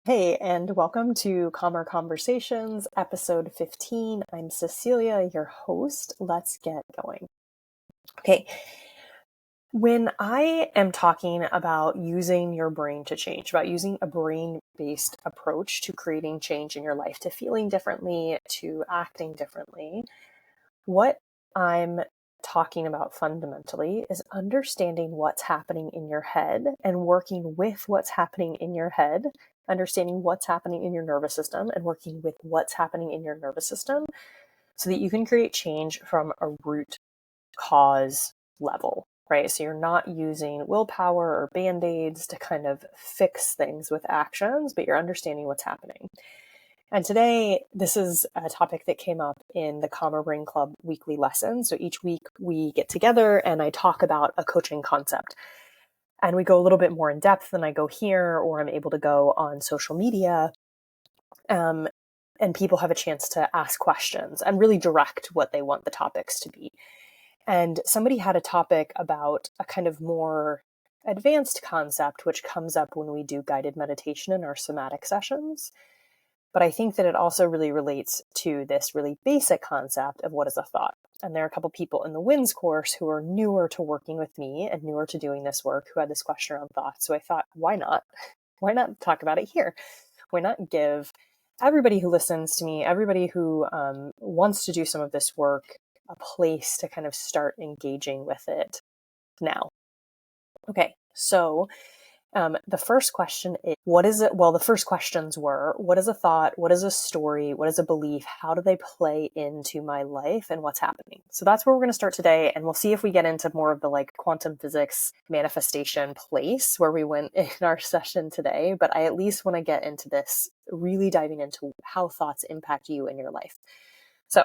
Hey, and welcome to Calmer Conversations, episode 15. I'm Cecilia, your host. Let's get going. Okay, when I am talking about using your brain to change, about using a brain-based approach to creating change in your life, to feeling differently, to acting differently, what I'm talking about fundamentally is understanding what's happening in your head and working with what's happening in your head, understanding what's happening in your nervous system and working with what's happening in your nervous system so that you can create change from a root cause level, right? So you're not using willpower or band-aids to kind of fix things with actions, but you're understanding what's happening. And today, this is a topic that came up in the Calmer Brain Club weekly lesson. So each week we get together and I talk about a coaching concept. And we go a little bit more in depth than I go here, or I'm able to go on social media. And people have a chance to ask questions and really direct what they want the topics to be. And somebody had a topic about a kind of more advanced concept, which comes up when we do guided meditation in our somatic sessions. But I think that it also really relates to this really basic concept of what is a thought. And there are a couple people in the WINS course who are newer to working with me and newer to doing this work who had this question around thoughts. So I thought, why not? Why not talk about it here? Why not give everybody who listens to me, everybody who wants to do some of this work, a place to kind of start engaging with it now? Okay, so the first question is, what is it? Well, the first questions were, what is a thought? What is a story? What is a belief? How do they play into my life and what's happening? So that's where we're going to start today. And we'll see if we get into more of the like quantum physics manifestation place where we went in our session today. But I at least want to get into this, really diving into how thoughts impact you in your life. So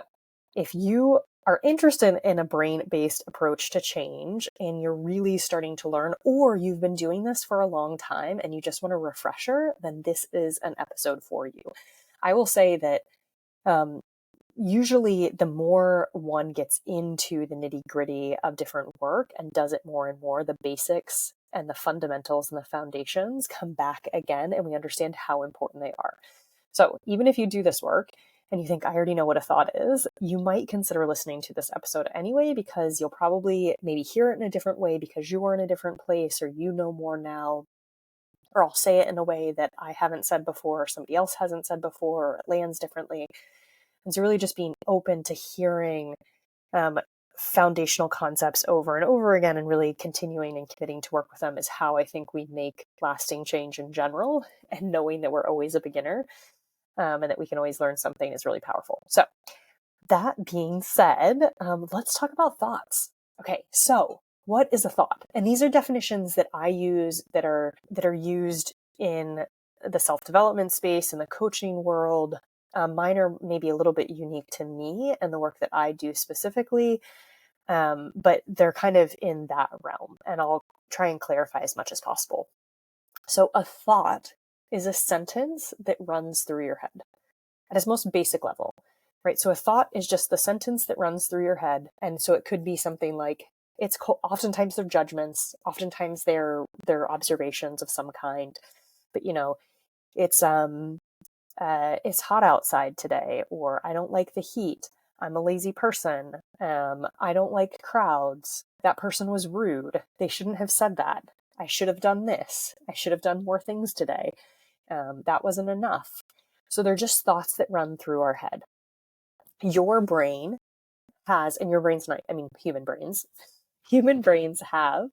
if you are interested in a brain-based approach to change and you're really starting to learn, or you've been doing this for a long time and you just want a refresher, then this is an episode for you. I will say that usually the more one gets into the nitty-gritty of different work and does it more and more, the basics and the fundamentals and the foundations come back again, and we understand how important they are. So even if you do this work and you think, I already know what a thought is, you might consider listening to this episode anyway, because you'll probably maybe hear it in a different way because you were in a different place, or you know more now, or I'll say it in a way that I haven't said before, or somebody else hasn't said before, or it lands differently. And so really just being open to hearing foundational concepts over and over again and really continuing and committing to work with them is how I think we make lasting change in general, and knowing that we're always a beginner. And that we can always learn something is really powerful. So that being said, let's talk about thoughts. Okay, so what is a thought? And these are definitions that I use that are used in the self-development space, in the coaching world. Mine are maybe a little bit unique to me and the work that I do specifically, but they're kind of in that realm. And I'll try and clarify as much as possible. So a thought is a sentence that runs through your head at its most basic level, right? So a thought is just the sentence that runs through your head. And so it could be something like, oftentimes they're judgments, oftentimes they're observations of some kind, but it's hot outside today, or I don't like the heat. I'm a lazy person. I don't like crowds. That person was rude. They shouldn't have said that. I should have done this. I should have done more things today. That wasn't enough. So they're just thoughts that run through our head. Your brain has, and your brain's not, human brains have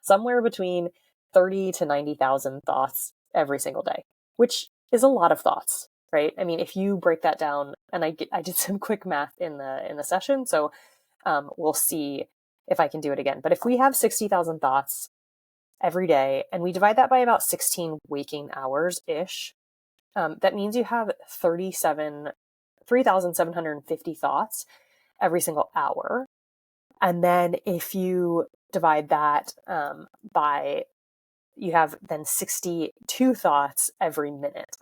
somewhere between 30 to 90,000 thoughts every single day, which is a lot of thoughts, right? I mean, if you break that down, and I did some quick math in the session, so we'll see if I can do it again. But if we have 60,000 thoughts every day, and we divide that by about 16 waking hours-ish, that means you have 3,750 thoughts every single hour. And then if you divide that by, you have then 62 thoughts every minute.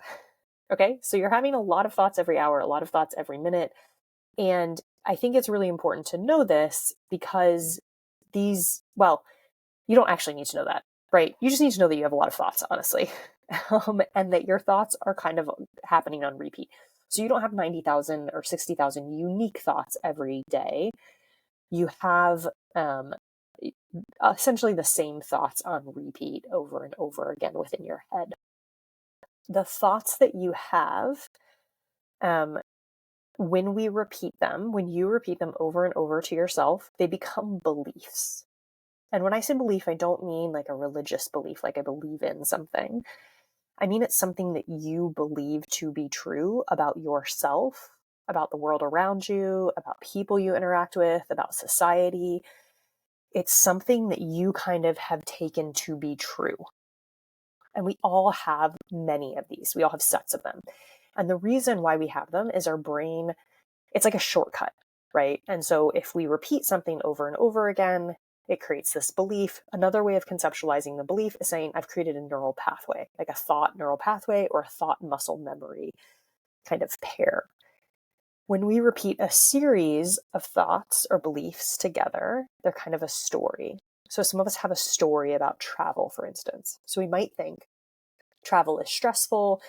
Okay, so you're having a lot of thoughts every hour, a lot of thoughts every minute. And I think it's really important to know this because you don't actually need to know that, right? You just need to know that you have a lot of thoughts, honestly. and that your thoughts are kind of happening on repeat. So you don't have 90,000 or 60,000 unique thoughts every day. You have essentially the same thoughts on repeat over and over again within your head. The thoughts that you have, when you repeat them over and over to yourself, they become beliefs. And when I say belief, I don't mean like a religious belief, like I believe in something. I mean, it's something that you believe to be true about yourself, about the world around you, about people you interact with, about society. It's something that you kind of have taken to be true. And we all have many of these. We all have sets of them. And the reason why we have them is our brain, it's like a shortcut, right? And so if we repeat something over and over again, it creates this belief. Another way of conceptualizing the belief is saying, I've created a neural pathway, like a thought neural pathway or a thought muscle memory kind of pair. When we repeat a series of thoughts or beliefs together, they're kind of a story. So some of us have a story about travel, for instance. So we might think travel is stressful.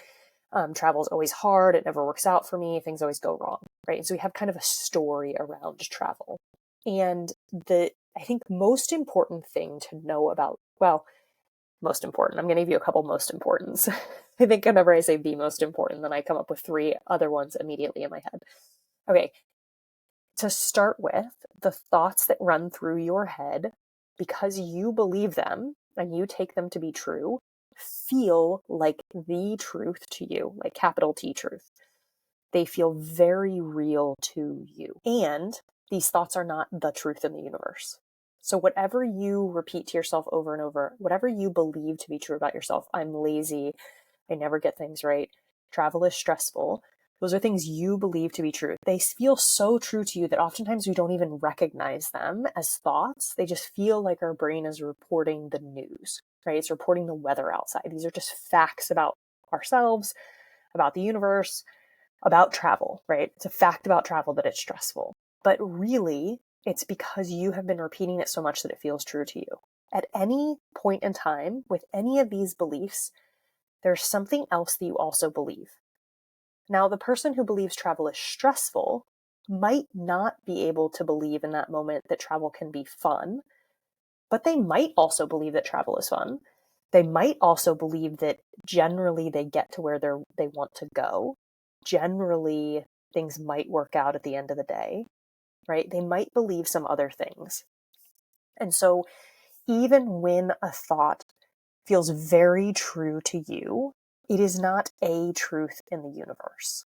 Travel is always hard. It never works out for me. Things always go wrong, right? And so we have kind of a story around travel. And I think most important thing to know about, most important, I'm going to give you a couple most importants. I think whenever I say the most important, then I come up with 3 other ones immediately in my head. Okay. To start with, the thoughts that run through your head, because you believe them and you take them to be true, feel like the truth to you, like capital T truth. They feel very real to you. And these thoughts are not the truth in the universe. So whatever you repeat to yourself over and over, whatever you believe to be true about yourself, I'm lazy, I never get things right, travel is stressful, those are things you believe to be true. They feel so true to you that oftentimes we don't even recognize them as thoughts. They just feel like our brain is reporting the news, right? It's reporting the weather outside. These are just facts about ourselves, about the universe, about travel, right? It's a fact about travel that it's stressful. But really, it's because you have been repeating it so much that it feels true to you. At any point in time, with any of these beliefs, there's something else that you also believe. Now, the person who believes travel is stressful might not be able to believe in that moment that travel can be fun, but they might also believe that travel is fun. They might also believe that generally they get to where they want to go. Generally, things might work out at the end of the day, right? They might believe some other things. And so even when a thought feels very true to you, it is not a truth in the universe.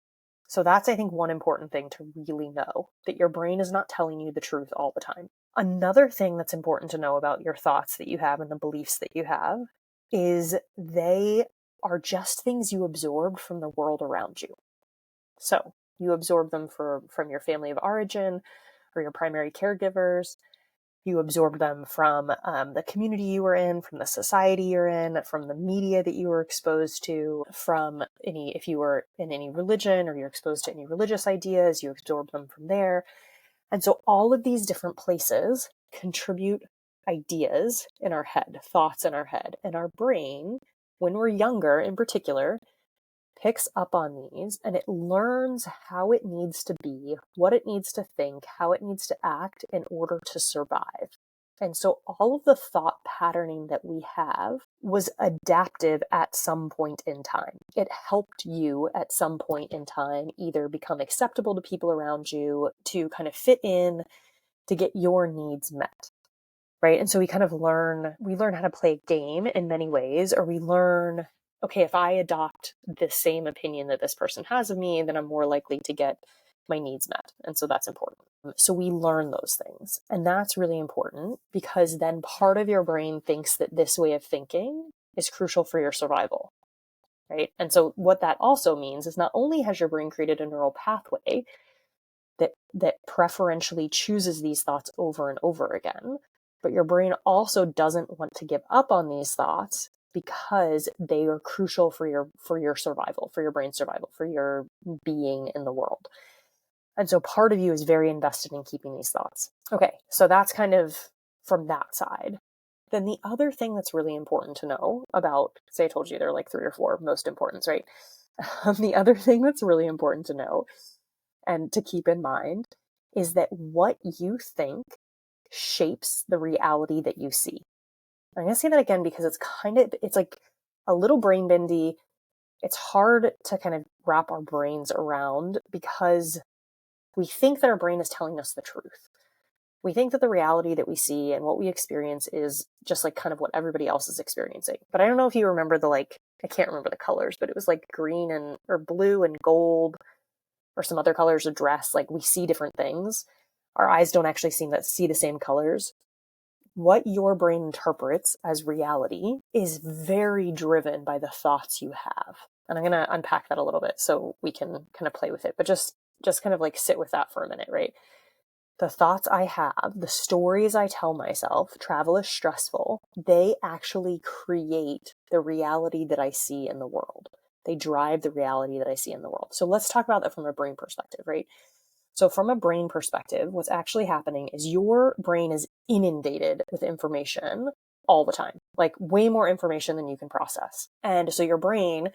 So that's, I think, one important thing to really know, that your brain is not telling you the truth all the time. Another thing that's important to know about your thoughts that you have and the beliefs that you have is they are just things you absorbed from the world around you. So you absorb them from your family of origin or your primary caregivers. You absorb them from the community you were in, from the society you're in, from the media that you were exposed to, from if you were in any religion or you're exposed to any religious ideas, you absorb them from there. And so all of these different places contribute ideas in our head, thoughts in our head, and our brain, when we're younger in particular, picks up on these and it learns how it needs to be, what it needs to think, how it needs to act in order to survive. And so all of the thought patterning that we have was adaptive at some point in time. It helped you at some point in time either become acceptable to people around you, to kind of fit in, to get your needs met. Right. And so we learn how to play a game in many ways, or we learn, okay, if I adopt the same opinion that this person has of me, then I'm more likely to get my needs met. And so that's important. So we learn those things. And that's really important because then part of your brain thinks that this way of thinking is crucial for your survival. Right. And so what that also means is not only has your brain created a neural pathway that preferentially chooses these thoughts over and over again, but your brain also doesn't want to give up on these thoughts because they are crucial for your survival, for your brain's survival, for your being in the world. And so part of you is very invested in keeping these thoughts. Okay, so that's kind of from that side. then the other thing that's really important to know about, say I told you there are like 3 or 4 most importance, right? The other thing that's really important to know and to keep in mind is that what you think shapes the reality that you see. I'm going to say that again because it's like a little brain bendy. It's hard to kind of wrap our brains around because we think that our brain is telling us the truth. We think that the reality that we see and what we experience is just like kind of what everybody else is experiencing. But I don't know if you remember I can't remember the colors, but it was like green or blue and gold or some other colors of dress. Like we see different things. Our eyes don't actually seem to see the same colors. What your brain interprets as reality is very driven by the thoughts you have. And I'm going to unpack that a little bit so we can kind of play with it, but just kind of like sit with that for a minute, right? The thoughts I have, the stories I tell myself, travel is stressful, they actually create the reality that I see in the world. They drive the reality that I see in the world. So let's talk about that from a brain perspective, right? So from a brain perspective, what's actually happening is your brain is inundated with information all the time, like way more information than you can process. And so your brain,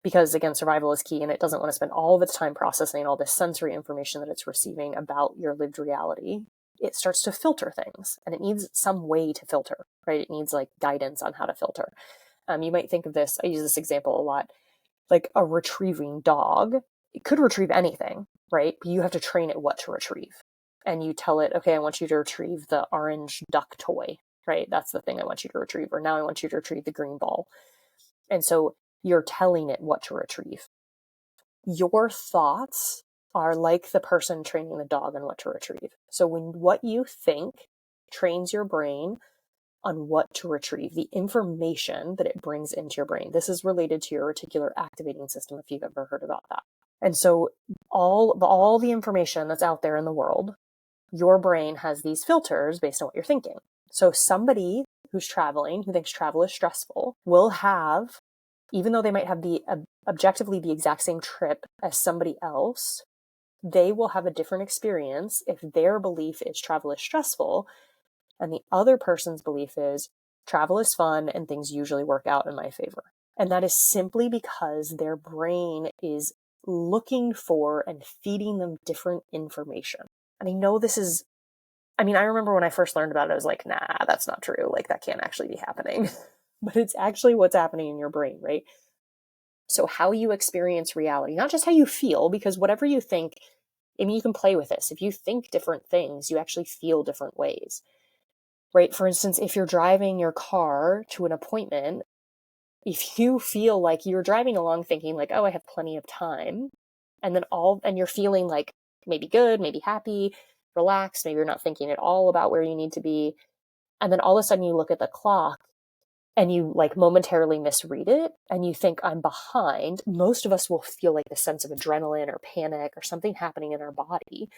because again, survival is key and it doesn't want to spend all of its time processing all this sensory information that it's receiving about your lived reality, it starts to filter things and it needs some way to filter, right? It needs like guidance on how to filter. You might think of this, I use this example a lot, like a retrieving dog. It could retrieve anything, right? But you have to train it what to retrieve. And you tell it, okay, I want you to retrieve the orange duck toy, right? That's the thing I want you to retrieve. Or now I want you to retrieve the green ball. And so you're telling it what to retrieve. Your thoughts are like the person training the dog on what to retrieve. So when what you think trains your brain on what to retrieve, the information that it brings into your brain. This is related to your reticular activating system, if you've ever heard about that. And so all the information that's out there in the world, your brain has these filters based on what you're thinking. So somebody who's traveling, who thinks travel is stressful, will have, even though they might have objectively the exact same trip as somebody else, they will have a different experience if their belief is travel is stressful and the other person's belief is travel is fun and things usually work out in my favor. And that is simply because their brain is looking for and feeding them different information. And I know I remember when I first learned about it, I was like, nah, that's not true. Like that can't actually be happening. But it's actually what's happening in your brain, right? So how you experience reality, not just how you feel, because whatever you think, you can play with this. If you think different things, you actually feel different ways. Right? For instance, if you're driving your car to an appointment, if you feel like you're driving along thinking like, oh, I have plenty of time, and you're feeling like maybe good, maybe happy, relaxed, maybe you're not thinking at all about where you need to be. And then all of a sudden you look at the clock and you like momentarily misread it and you think I'm behind. Most of us will feel like the sense of adrenaline or panic or something happening in our body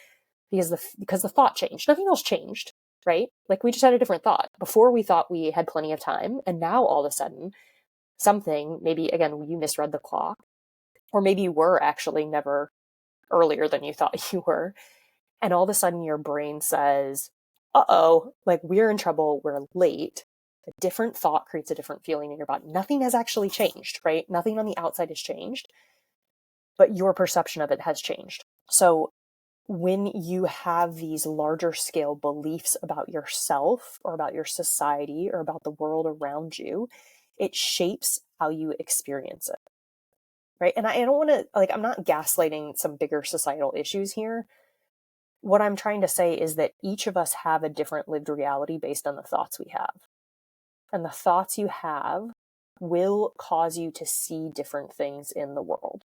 because the thought changed. Nothing else changed. Right? Like we just had a different thought. Before we thought we had plenty of time, and now all of a sudden, something, maybe again, you misread the clock, or maybe you were actually never earlier than you thought you were. And all of a sudden your brain says, uh-oh, like we're in trouble, we're late. A different thought creates a different feeling in your body. Nothing has actually changed, right? Nothing on the outside has changed, but your perception of it has changed. So when you have these larger scale beliefs about yourself or about your society or about the world around you, it shapes how you experience it. Right. And I don't want to, I'm not gaslighting some bigger societal issues here. What I'm trying to say is that each of us have a different lived reality based on the thoughts we have. And the thoughts you have will cause you to see different things in the world.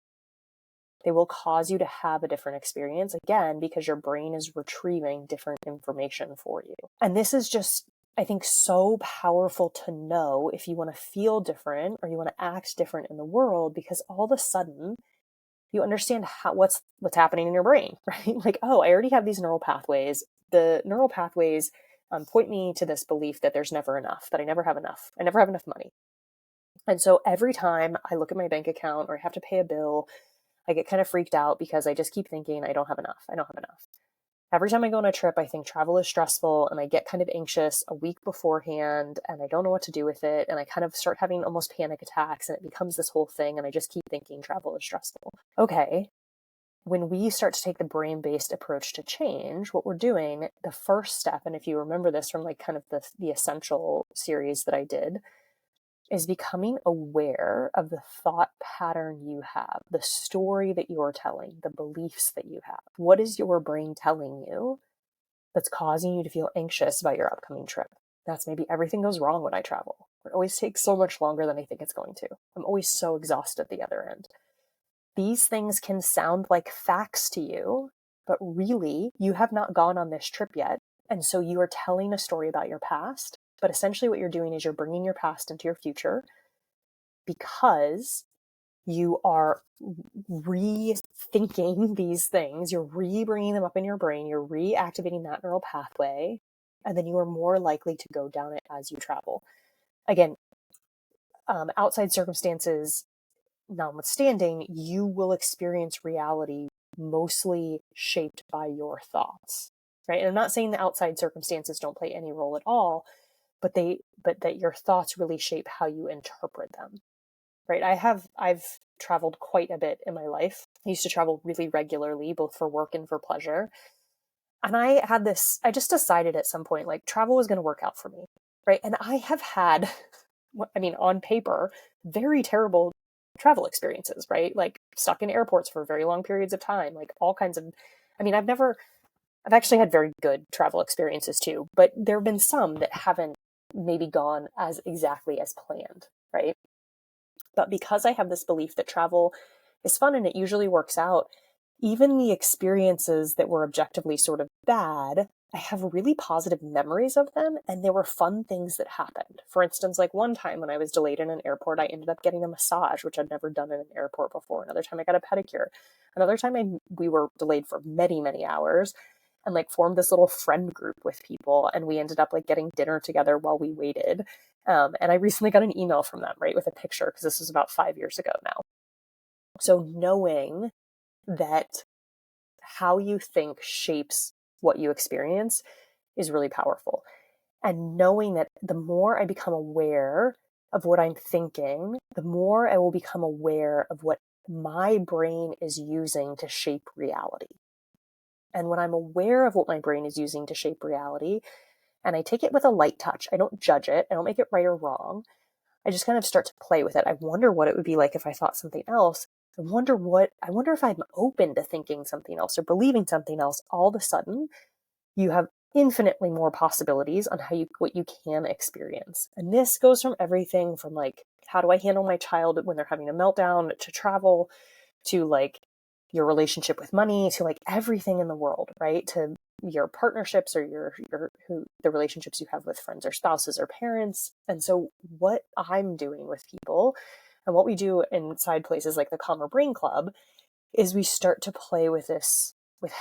They will cause you to have a different experience, again, because your brain is retrieving different information for you. And this is just, I think, so powerful to know if you want to feel different or you want to act different in the world, because all of a sudden you understand what's happening in your brain, right? Like, oh, I already have these neural pathways. The neural pathways point me to this belief that there's never enough, that I never have enough. I never have enough money. And so every time I look at my bank account or I have to pay a bill, I get kind of freaked out because I just keep thinking I don't have enough. I don't have enough. Every time I go on a trip, I think travel is stressful and I get kind of anxious a week beforehand and I don't know what to do with it. And I kind of start having almost panic attacks and it becomes this whole thing. And I just keep thinking travel is stressful. Okay. When we start to take the brain-based approach to change, what we're doing, the first step, and if you remember this from like kind of the Essential series that I did, is becoming aware of the thought pattern you have, the story that you're telling, the beliefs that you have. What is your brain telling you that's causing you to feel anxious about your upcoming trip? That's maybe everything goes wrong when I travel. It always takes so much longer than I think it's going to. I'm always so exhausted at the other end. These things can sound like facts to you, but really, you have not gone on this trip yet. And so you are telling a story about your past. But essentially, what you're doing is you're bringing your past into your future because you are rethinking these things. You're bringing them up in your brain. You're reactivating that neural pathway. And then you are more likely to go down it as you travel. Again, outside circumstances notwithstanding, you will experience reality mostly shaped by your thoughts, right? And I'm not saying the outside circumstances don't play any role at all, but that your thoughts really shape how you interpret them, right? I've traveled quite a bit in my life. I used to travel really regularly, both for work and for pleasure. And I just decided at some point, like travel was going to work out for me, right? And I have had, I mean, on paper, very terrible travel experiences, right? Like stuck in airports for very long periods of time, like all kinds of, I mean, I've actually had very good travel experiences too, but there have been some that haven't maybe gone as exactly as planned, right? But because I have this belief that travel is fun and it usually works out, even the experiences that were objectively sort of bad, I have really positive memories of them, and there were fun things that happened. For instance, like one time when I was delayed in an airport, I ended up getting a massage, which I'd never done in an airport before. Another time I got a pedicure. Another time we were delayed for many, many hours and like formed this little friend group with people, and we ended up like getting dinner together while we waited. And I recently got an email from them, right, with a picture, because this was about 5 years ago now. So knowing that how you think shapes what you experience is really powerful. And knowing that the more I become aware of what I'm thinking, the more I will become aware of what my brain is using to shape reality. And when I'm aware of what my brain is using to shape reality, and I take it with a light touch, I don't judge it, I don't make it right or wrong, I just kind of start to play with it. I wonder what it would be like if I thought something else. I wonder if I'm open to thinking something else or believing something else. All of a sudden, you have infinitely more possibilities on what you can experience. And this goes from everything from like, how do I handle my child when they're having a meltdown, to travel, to like your relationship with money, to like everything in the world, right? To your partnerships or the relationships you have with friends or spouses or parents. And so what I'm doing with people and what we do inside places like the Calmer Brain Club is we start to play with this, with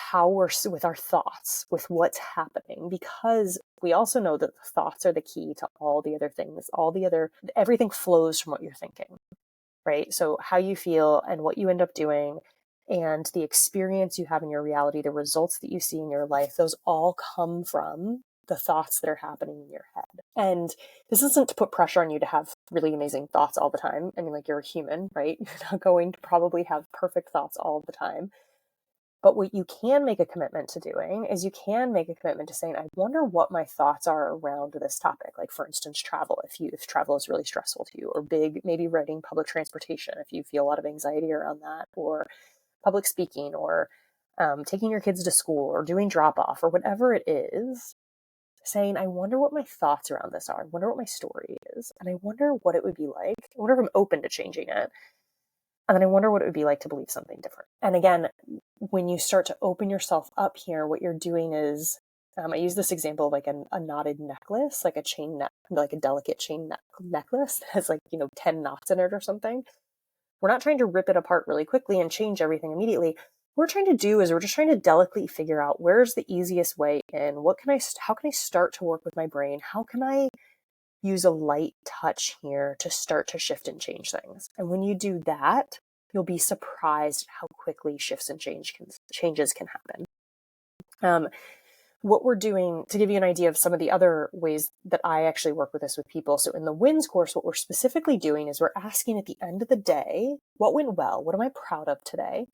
with our thoughts, with what's happening, because we also know that the thoughts are the key to all the other things, everything flows from what you're thinking, right? So how you feel and what you end up doing and the experience you have in your reality, the results that you see in your life, those all come from the thoughts that are happening in your head. And this isn't to put pressure on you to have really amazing thoughts all the time. I mean, like, you're a human, right? You're not going to probably have perfect thoughts all the time. But what you can make a commitment to doing is you can make a commitment to saying, I wonder what my thoughts are around this topic. Like, for instance, travel, if travel is really stressful to you, or maybe riding public transportation, if you feel a lot of anxiety around that, or public speaking, or taking your kids to school, or doing drop off, or whatever it is, saying, I wonder what my thoughts around this are. I wonder what my story is. And I wonder what it would be like. I wonder if I'm open to changing it. And then I wonder what it would be like to believe something different. And again, when you start to open yourself up here, what you're doing is, I use this example of like a knotted necklace, like a like a delicate chain necklace that has like, 10 knots in it or something. We're not trying to rip it apart really quickly and change everything immediately. What we're trying to do is we're just trying to delicately figure out, where's the easiest way in? How can I start to work with my brain? How can I use a light touch here to start to shift and change things? And when you do that, you'll be surprised how quickly shifts and changes can happen. Um, what we're doing, to give you an idea of some of the other ways that I actually work with this with people. So in the wins course, what we're specifically doing is we're asking at the end of the day, what went well? What am I proud of today?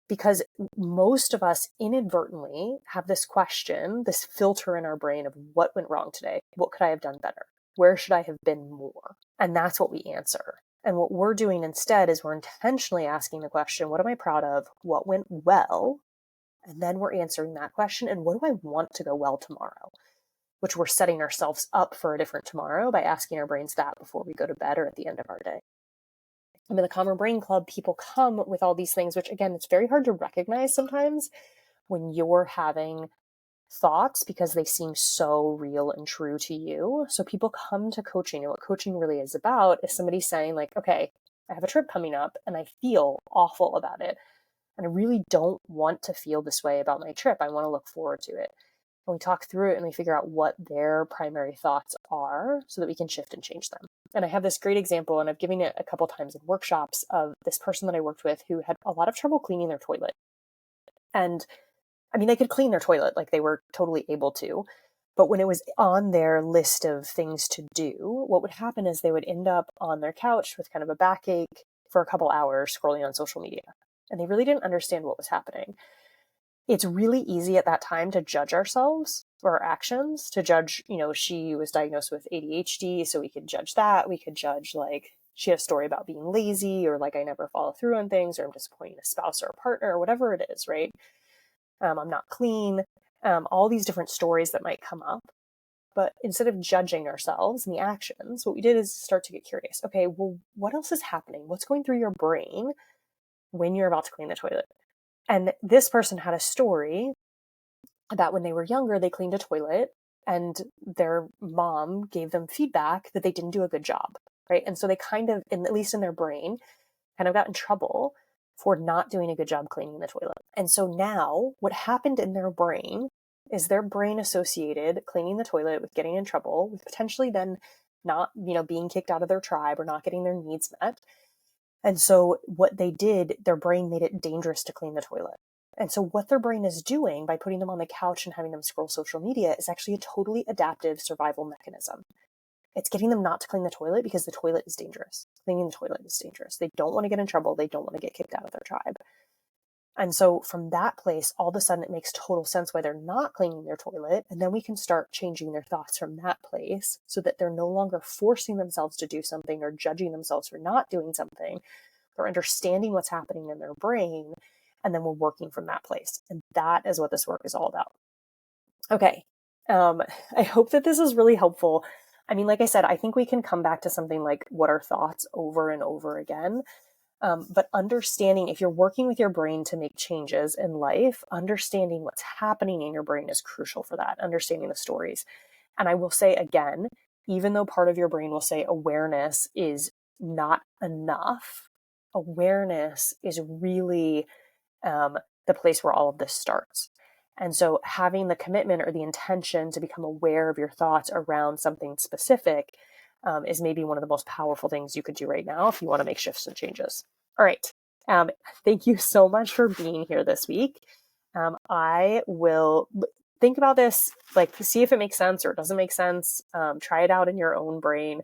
Because most of us inadvertently have this question, this filter in our brain of what went wrong today? What could I have done better? Where should I have been more? And that's what we answer. And what we're doing instead is we're intentionally asking the question, what am I proud of? What went well? And then we're answering that question. And what do I want to go well tomorrow? Which we're setting ourselves up for a different tomorrow by asking our brains that before we go to bed or at the end of our day. In the Calmer Brain Club, people come with all these things, which again, it's very hard to recognize sometimes when you're having thoughts because they seem so real and true to you. So people come to coaching, and what coaching really is about is somebody saying like, okay, I have a trip coming up and I feel awful about it. And I really don't want to feel this way about my trip. I want to look forward to it. And we talk through it and we figure out what their primary thoughts are so that we can shift and change them. And I have this great example, and I've given it a couple times in workshops, of this person that I worked with who had a lot of trouble cleaning their toilet. And I mean, they could clean their toilet, like they were totally able to. But when it was on their list of things to do, what would happen is they would end up on their couch with kind of a backache for a couple hours scrolling on social media. And they really didn't understand what was happening. It's really easy at that time to judge ourselves or our actions, to judge, she was diagnosed with ADHD, so we could judge that. We could judge, like, she had a story about being lazy, or like, I never follow through on things, or I'm disappointing a spouse or a partner, or whatever it is, right? I'm not clean, all these different stories that might come up. But instead of judging ourselves and the actions, what we did is start to get curious. Okay, well, what else is happening? What's going through your brain when you're about to clean the toilet? And this person had a story about when they were younger, they cleaned a toilet and their mom gave them feedback that they didn't do a good job, right? And so they kind of, at least in their brain, kind of got in trouble for not doing a good job cleaning the toilet. And so now what happened in their brain is their brain associated cleaning the toilet with getting in trouble, with potentially then not, being kicked out of their tribe or not getting their needs met. And so what they did, their brain made it dangerous to clean the toilet. And so what their brain is doing by putting them on the couch and having them scroll social media is actually a totally adaptive survival mechanism. It's getting them not to clean the toilet because the toilet is dangerous. Cleaning the toilet is dangerous. They don't want to get in trouble. They don't want to get kicked out of their tribe. And so from that place, all of a sudden it makes total sense why they're not cleaning their toilet. And then we can start changing their thoughts from that place so that they're no longer forcing themselves to do something or judging themselves for not doing something. They're understanding what's happening in their brain. And then we're working from that place. And that is what this work is all about. Okay. I hope that this is really helpful. I mean, like I said, I think we can come back to something like what are thoughts over and over again. But understanding, if you're working with your brain to make changes in life, understanding what's happening in your brain is crucial for that, understanding the stories. And I will say again, even though part of your brain will say awareness is not enough, awareness is really the place where all of this starts. And so having the commitment or the intention to become aware of your thoughts around something specific is maybe one of the most powerful things you could do right now if you want to make shifts and changes. All right. Thank you so much for being here this week. I will think about this, like see if it makes sense or it doesn't make sense. Try it out in your own brain.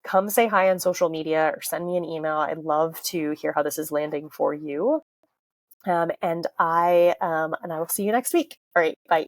Come say hi on social media or send me an email. I'd love to hear how this is landing for you. And I will see you next week. All right. Bye.